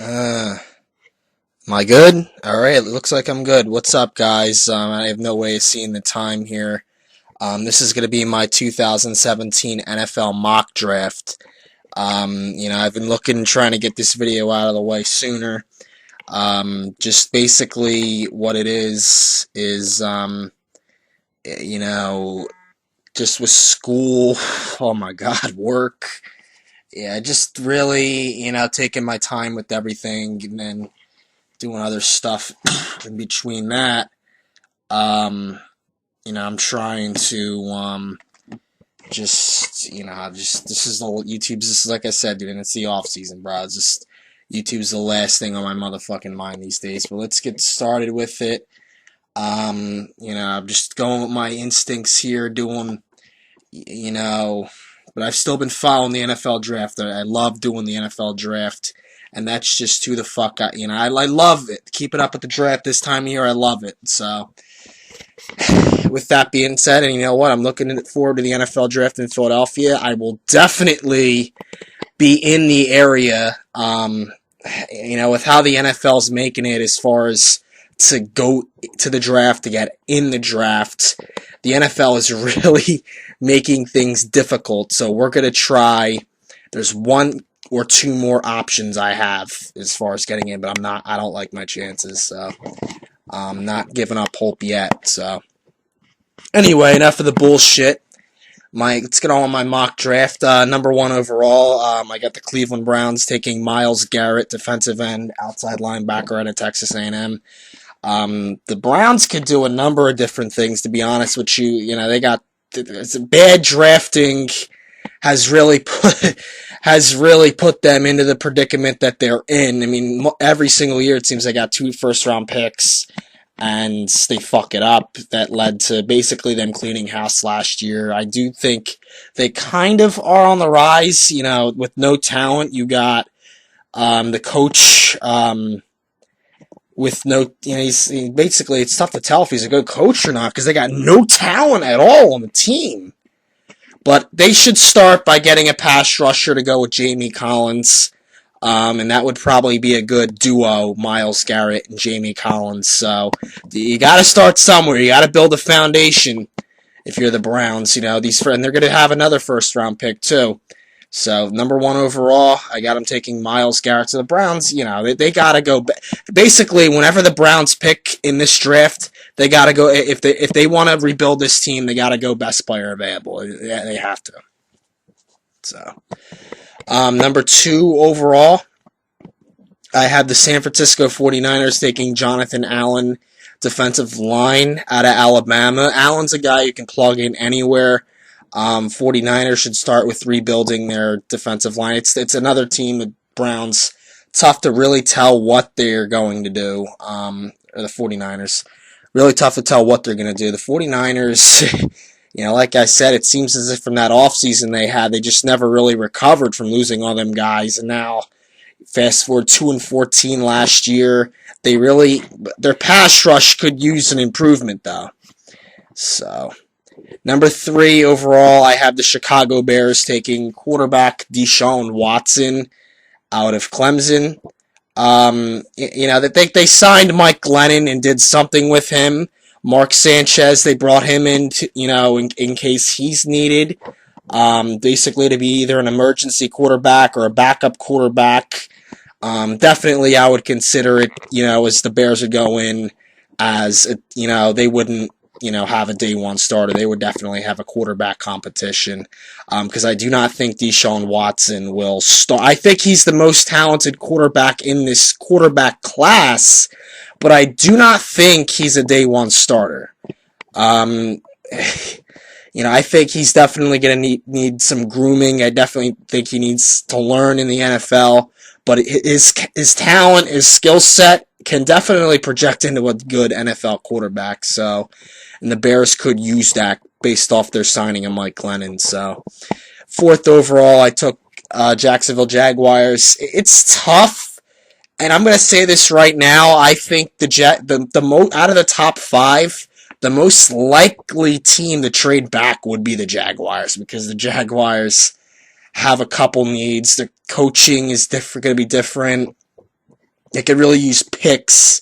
Am I good? Alright, it looks like I'm good. What's up, guys? I have no way of seeing the time here. This is going to be my 2017 NFL mock draft. I've been trying to get this video out of the way sooner. Just basically what it is, just with school, oh my God, work. Yeah, just really, taking my time with everything and then doing other stuff in between that. I'm trying to this is the YouTube's. This is like I said, dude, and it's the off season, bro. It's just YouTube's the last thing on my motherfucking mind these days. But let's get started with it. I'm just going with my instincts here, doing, but I've still been following the NFL draft. I love doing the NFL draft. And that's just who the fuck I love it. Keep it up with the draft this time of year. I love it. So, with that being said, and you know what? I'm looking forward to the NFL draft in Philadelphia. I will definitely be in the area, with how the NFL's making it as far as to go to the draft, to get in the draft. The NFL is really making things difficult. So, we're going to try. There's one or two more options I have as far as getting in, but I don't like my chances, so I'm not giving up hope yet. So anyway, enough of the bullshit. Let's get on with my mock draft. Number 1 overall, I got the Cleveland Browns taking Myles Garrett, defensive end, outside linebacker out of Texas A&M. The Browns could do a number of different things, to be honest with you. They got bad drafting has really put them into the predicament that they're in. I mean, every single year it seems they got 2 first-round picks, and they fuck it up. That led to basically them cleaning house last year. I do think they kind of are on the rise. With no talent, you got the coach with no. Basically it's tough to tell if he's a good coach or not because they got no talent at all on the team. But they should start by getting a pass rusher to go with Jamie Collins. And that would probably be a good duo, Myles Garrett and Jamie Collins. So you got to start somewhere. You got to build a foundation if you're the Browns. And they're going to have another first-round pick, too. So, number 1 overall, I got them taking Myles Garrett to the Browns. They got to go. Basically, whenever the Browns pick in this draft, they got to go. If they want to rebuild this team, they got to go best player available. They have to. So, number 2 overall, I have the San Francisco 49ers taking Jonathan Allen, defensive line out of Alabama. Allen's a guy you can plug in anywhere. 49ers should start with rebuilding their defensive line. It's another team, the Browns. Tough to really tell what they're going to do. Or the 49ers. Really tough to tell what they're going to do. The 49ers, like I said, it seems as if from that offseason they just never really recovered from losing all them guys. And now, fast forward 2-14 last year, their pass rush could use an improvement, though. So, number 3 overall, I have the Chicago Bears taking quarterback Deshaun Watson out of Clemson. They signed Mike Glennon and did something with him. Mark Sanchez, they brought him in, in case he's needed. Basically to be either an emergency quarterback or a backup quarterback. Definitely I would consider it, as the Bears would go in as, they wouldn't, have a day 1 starter. They would definitely have a quarterback competition because I do not think Deshaun Watson will start. I think he's the most talented quarterback in this quarterback class, but I do not think he's a day 1 starter. I think he's definitely going to need some grooming. I definitely think he needs to learn in the NFL, but his talent, his skill set can definitely project into a good NFL quarterback. So, and the Bears could use that based off their signing of Mike Glennon. So, 4th overall, I took Jacksonville Jaguars. It's tough, and I'm going to say this right now. I think out of the top 5, the most likely team to trade back would be the Jaguars because the Jaguars have a couple needs. The coaching is going to be different. They could really use picks,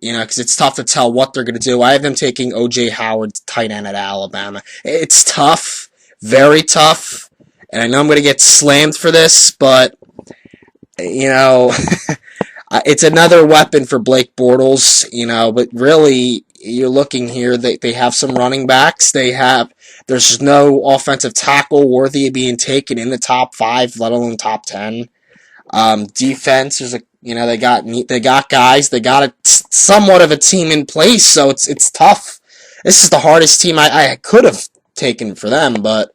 because it's tough to tell what they're going to do. I have them taking O.J. Howard, tight end at Alabama. It's tough, very tough, and I know I'm going to get slammed for this, but, it's another weapon for Blake Bortles, but really, you're looking here, they have some running backs. There's no offensive tackle worthy of being taken in the top 5, let alone top 10. Defense, they got guys, they got somewhat of a team in place, so it's tough. This is the hardest team I could have taken for them, but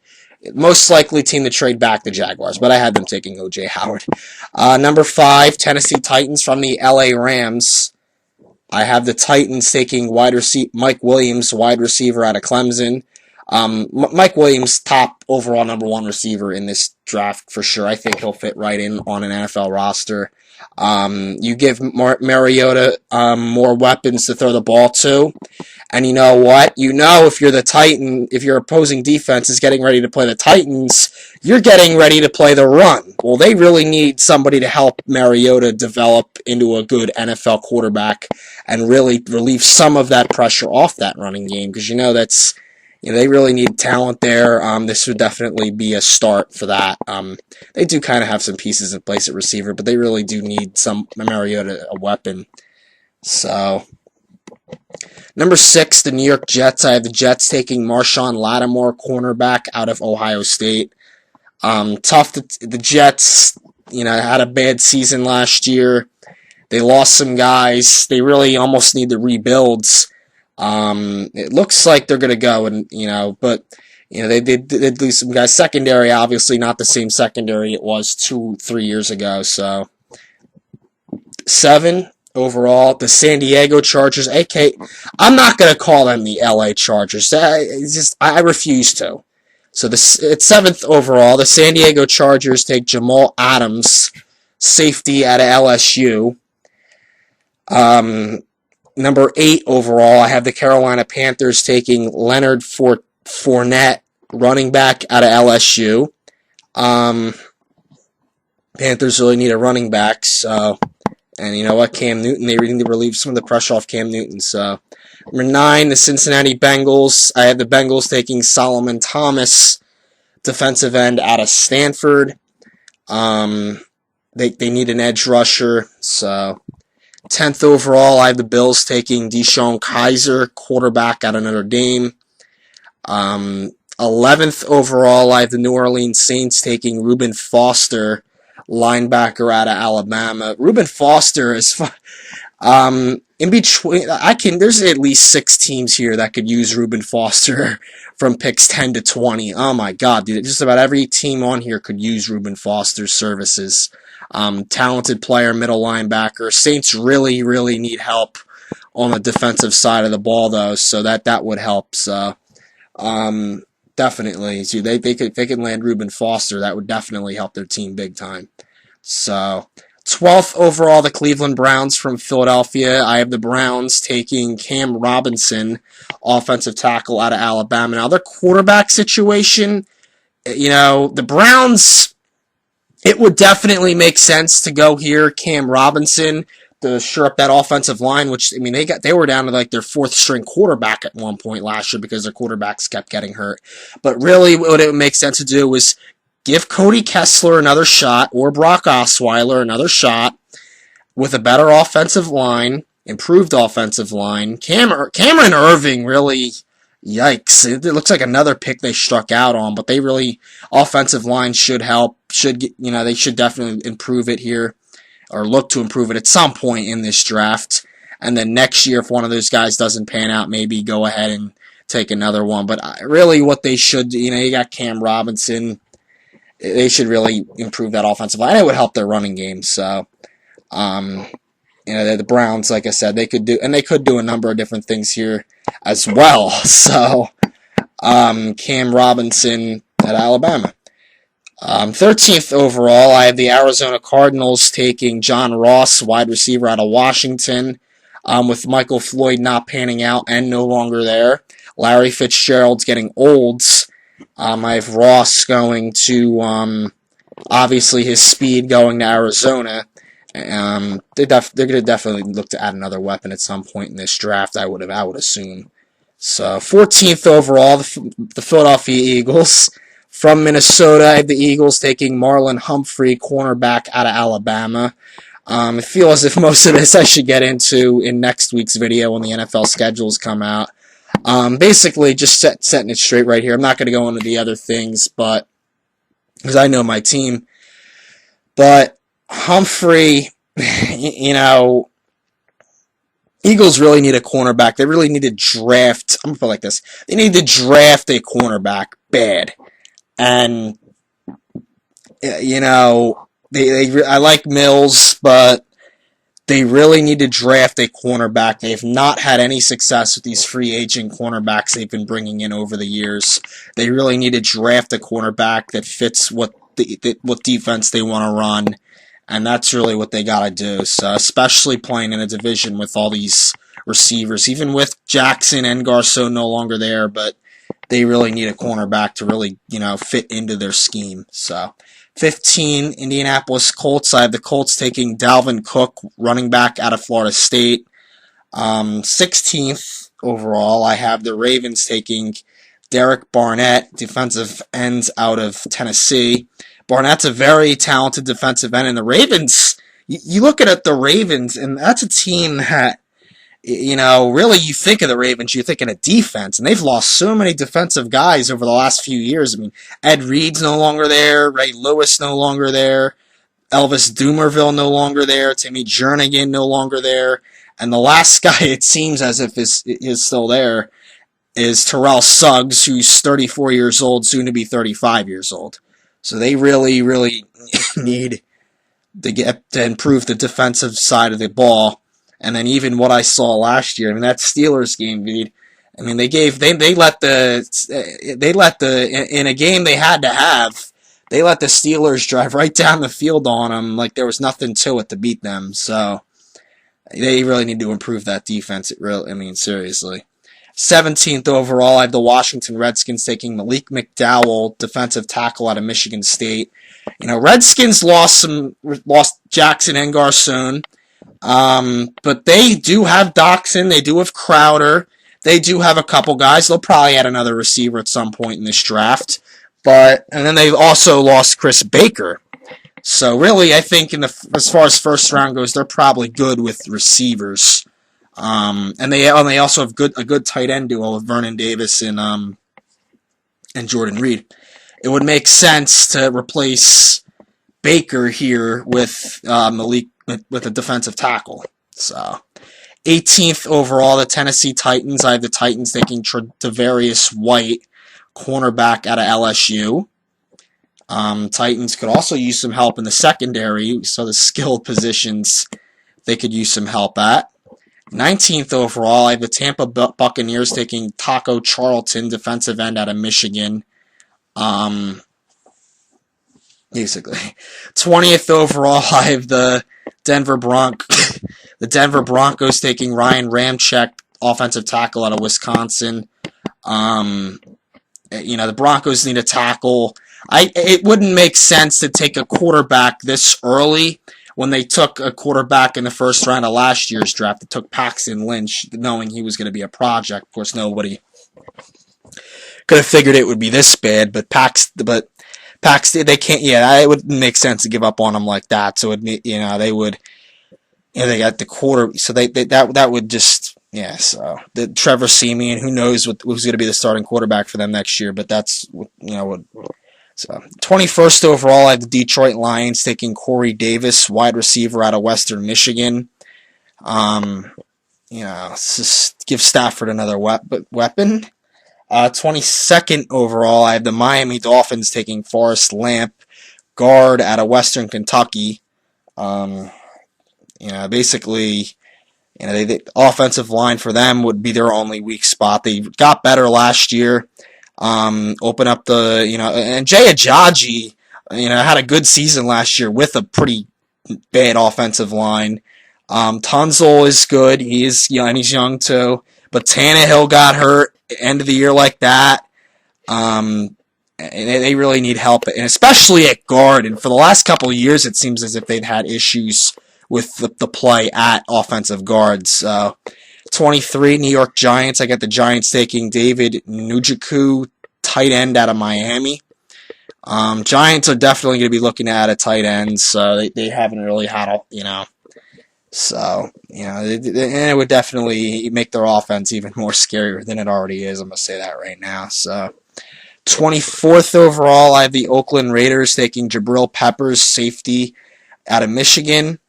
most likely team to trade back the Jaguars, but I had them taking O.J. Howard. Number 5, Tennessee Titans from the L.A. Rams. I have the Titans taking Mike Williams, wide receiver out of Clemson. Mike Williams, top overall number 1 receiver in this draft for sure. I think he'll fit right in on an NFL roster. You give Mariota more weapons to throw the ball to. And you know what? If you're the Titan, if your opposing defense is getting ready to play the Titans, you're getting ready to play the run. Well, they really need somebody to help Mariota develop into a good NFL quarterback and really relieve some of that pressure off that running game, because they really need talent there. This would definitely be a start for that. They do kind of have some pieces in place at receiver, but they really do need some Mariota a weapon. So, number 6, the New York Jets. I have the Jets taking Marshawn Lattimore, cornerback out of Ohio State. Tough. The Jets, had a bad season last year. They lost some guys. They really almost need the rebuilds. It looks like they're going to go, but they did lose some guys. Secondary, obviously not the same secondary it was 2-3 years ago. So 7 overall, the San Diego Chargers. I'm not going to call them the LA Chargers. I refuse to. So it's 7th overall. The San Diego Chargers take Jamal Adams, safety out of LSU. Number 8 overall, I have the Carolina Panthers taking Leonard Fournette, running back out of LSU. Panthers really need a running back, so, and you know what, Cam Newton, they really need to relieve some of the pressure off Cam Newton, so. Number 9, the Cincinnati Bengals. I have the Bengals taking Solomon Thomas, defensive end out of Stanford. They need an edge rusher, so. 10th overall, I have the Bills taking DeShone Kizer, quarterback out of Notre Dame. 11th overall, I have the New Orleans Saints taking Reuben Foster, linebacker out of Alabama. Reuben Foster is in between. There's at least 6 teams here that could use Reuben Foster from picks 10 to 20. Oh my God, dude! Just about every team on here could use Reuben Foster's services. Talented player, middle linebacker. Saints really, really need help on the defensive side of the ball, though, so that would help. So, definitely, so they could land Reuben Foster. That would definitely help their team big time. So, 12th overall, the Cleveland Browns from Philadelphia. I have the Browns taking Cam Robinson, offensive tackle out of Alabama. Now, their quarterback situation, the Browns. It would definitely make sense to go here, Cam Robinson, to shore up that offensive line, which, they were down to like their 4th string quarterback at one point last year because their quarterbacks kept getting hurt. But really, what it would make sense to do was give Cody Kessler another shot, or Brock Osweiler another shot, with a better offensive line, improved offensive line. Cameron Irving really... Yikes. It looks like another pick they struck out on, but they really, offensive line should help, they should definitely improve it here, or look to improve it at some point in this draft, and then next year, if one of those guys doesn't pan out, maybe go ahead and take another one, but really what they should do, you got Cam Robinson, they should really improve that offensive line, it would help their running game, so, the Browns, like I said, they could do a number of different things here as well. So, Cam Robinson at Alabama. 13th overall, I have the Arizona Cardinals taking John Ross, wide receiver out of Washington, with Michael Floyd not panning out and no longer there. Larry Fitzgerald's getting old. I have Ross going to, obviously his speed going to Arizona. They're going to definitely look to add another weapon at some point in this draft. I would assume. So 14th overall, the Philadelphia Eagles. From Minnesota, I have the Eagles taking Marlon Humphrey, cornerback out of Alabama. I feel as if most of this I should get into in next week's video when the NFL schedules come out. Basically, just setting it straight right here. I'm not going to go into the other things, but because I know my team. But Humphrey, Eagles really need a cornerback. They really need to draft. I'm going to put it like this. They need to draft a cornerback bad. And, I like Mills, but they really need to draft a cornerback. They have not had any success with these free agent cornerbacks they've been bringing in over the years. They really need to draft a cornerback that fits what defense they want to run, and that's really what they got to do. So, especially playing in a division with all these receivers, even with Jackson and Garcon no longer there, but they really need a cornerback to really, fit into their scheme. So, 15, Indianapolis Colts. I have the Colts taking Dalvin Cook, running back out of Florida State. 16th overall, I have the Ravens taking Derek Barnett, defensive ends out of Tennessee. Barnett's a very talented defensive end, and the Ravens, you look at the Ravens, and that's a team that, really you think of the Ravens, you're thinking of defense, and they've lost so many defensive guys over the last few years. I mean, Ed Reed's no longer there, Ray Lewis no longer there, Elvis Dumerville no longer there, Timmy Jernigan no longer there, and the last guy it seems as if is still there is Terrell Suggs, who's 34 years old, soon to be 35 years old. So they really, really need to improve the defensive side of the ball. And then even what I saw last year, that Steelers game, dude. They let in a game they had to have, they let the Steelers drive right down the field on them like there was nothing to it to beat them. So they really need to improve that defense. Seriously. 17th overall, I have the Washington Redskins taking Malik McDowell, defensive tackle out of Michigan State. Redskins lost Jackson and Garcon. But they do have Doxson, they do have Crowder, they do have a couple guys. They'll probably add another receiver at some point in this draft. And then they've also lost Chris Baker. So really, I think as far as first round goes, they're probably good with receivers. And they also have a good tight end duo with Vernon Davis and Jordan Reed. It would make sense to replace Baker here with Malik with a defensive tackle. So, 18th overall, the Tennessee Titans. I have the Titans taking Tavarius White, cornerback out of LSU. Titans could also use some help in the secondary, so the skilled positions they could use some help at. 19th overall, I have the Tampa Buccaneers taking Taco Charlton, defensive end out of Michigan. Basically. 20th overall, I have the Denver Broncos taking Ryan Ramczyk, offensive tackle out of Wisconsin. The Broncos need a tackle. It wouldn't make sense to take a quarterback this early when they took a quarterback in the first round of last year's draft. They took Paxton Lynch, knowing he was going to be a project. Of course, nobody could have figured it would be this bad, but Paxton, they can't. Yeah, it wouldn't make sense to give up on him like that. So they would. They got the quarter, so that would just. Yeah, so the Trevor Siemian, who knows who's going to be the starting quarterback for them next year, but that's what. So 21st overall, I have the Detroit Lions taking Corey Davis, wide receiver out of Western Michigan. Just give Stafford another weapon. 22nd overall, I have the Miami Dolphins taking Forrest Lamp, guard out of Western Kentucky. Basically, the offensive line for them would be their only weak spot. They got better last year. Open up and Jay Ajayi, had a good season last year with a pretty bad offensive line. Tunzel is good. He is young, and he's young too. But Tannehill got hurt end of the year like that. And they really need help, and especially at guard. And for the last couple of years, it seems as if they've had issues with the play at offensive guards. So 23, New York Giants. I got the Giants taking David Njoku, tight end out of Miami. Giants are definitely going to be looking at a tight end, so they haven't really had, so, it would definitely make their offense even more scarier than it already is. I'm going to say that right now. So, 24th overall, I have the Oakland Raiders taking Jabril Peppers, safety out of Michigan.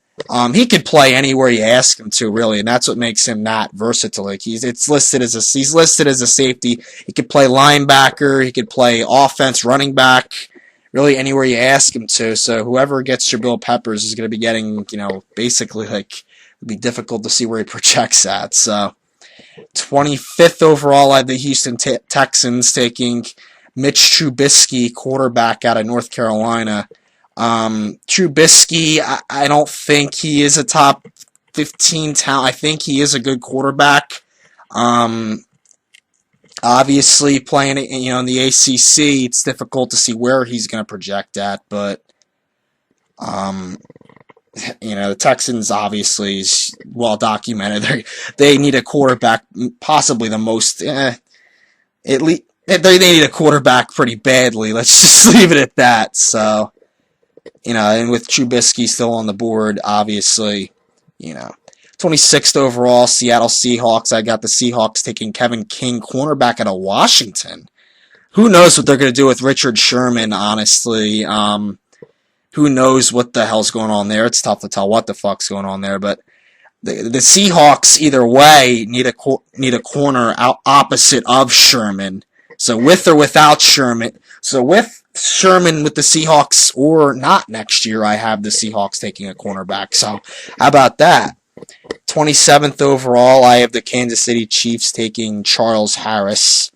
He could play anywhere you ask him to, really, and that's what makes him not versatile. Like he's listed as a safety. He could play linebacker. He could play offense, running back, really anywhere you ask him to. So whoever gets Jabril Peppers is going to be getting, basically it'd be difficult to see where he projects at. So 25th overall, I have the Houston Texans taking Mitch Trubisky, quarterback out of North Carolina. Trubisky, I don't think he is a top 15 talent. I think he is a good quarterback. Obviously, playing in the ACC, it's difficult to see where he's going to project at. But the Texans obviously is well documented. They need a quarterback, possibly the most. At least they need a quarterback pretty badly. Let's just leave it at that. So. And with Trubisky still on the board, obviously, 26th overall, Seattle Seahawks. I got the Seahawks taking Kevin King, cornerback out of Washington. Who knows what they're going to do with Richard Sherman, honestly. Who knows what the hell's going on there. It's tough to tell what the fuck's going on there, but the Seahawks, either way, need a corner opposite of Sherman. So with or without Sherman. So with Sherman with the Seahawks or not next year, I have the Seahawks taking a cornerback. So how about that? 27th overall, I have the Kansas City Chiefs taking Charles Harris,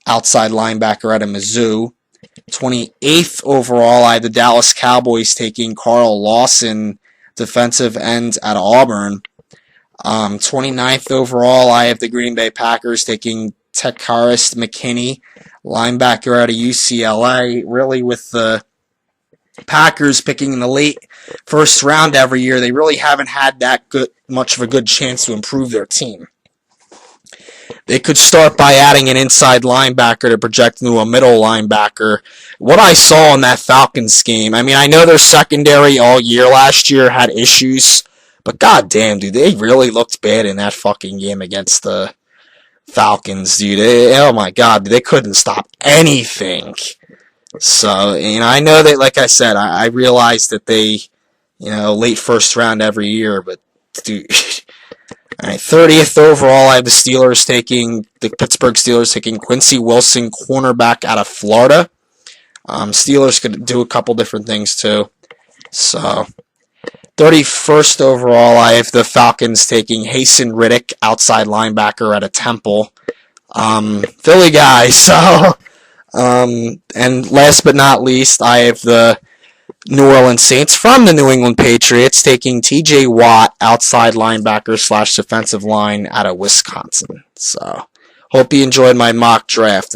outside linebacker out of Mizzou. 28th overall, I have the Dallas Cowboys taking Carl Lawson, defensive end out of Auburn. 29th overall, I have the Green Bay Packers taking Takaris McKinney, linebacker out of UCLA. Really, with the Packers picking in the late first round every year, they really haven't had that much of a good chance to improve their team. They could start by adding an inside linebacker to project into a middle linebacker. What I saw in that Falcons game, I know their secondary all year last year had issues, but goddamn, dude, they really looked bad in that fucking game against the Falcons, dude. Oh my god, they couldn't stop anything. So, I know that, like I said, I realized that they, late first round every year, but, dude. Alright, 30th overall, I have the Pittsburgh Steelers taking Quincy Wilson, cornerback out of Florida. Steelers could do a couple different things, too. So, 31st overall, I have the Falcons taking Haason Reddick, outside linebacker out of Temple. Philly guys, so... and last but not least, I have the New Orleans Saints from the New England Patriots taking TJ Watt, outside linebacker / defensive line out of Wisconsin. So, hope you enjoyed my mock draft.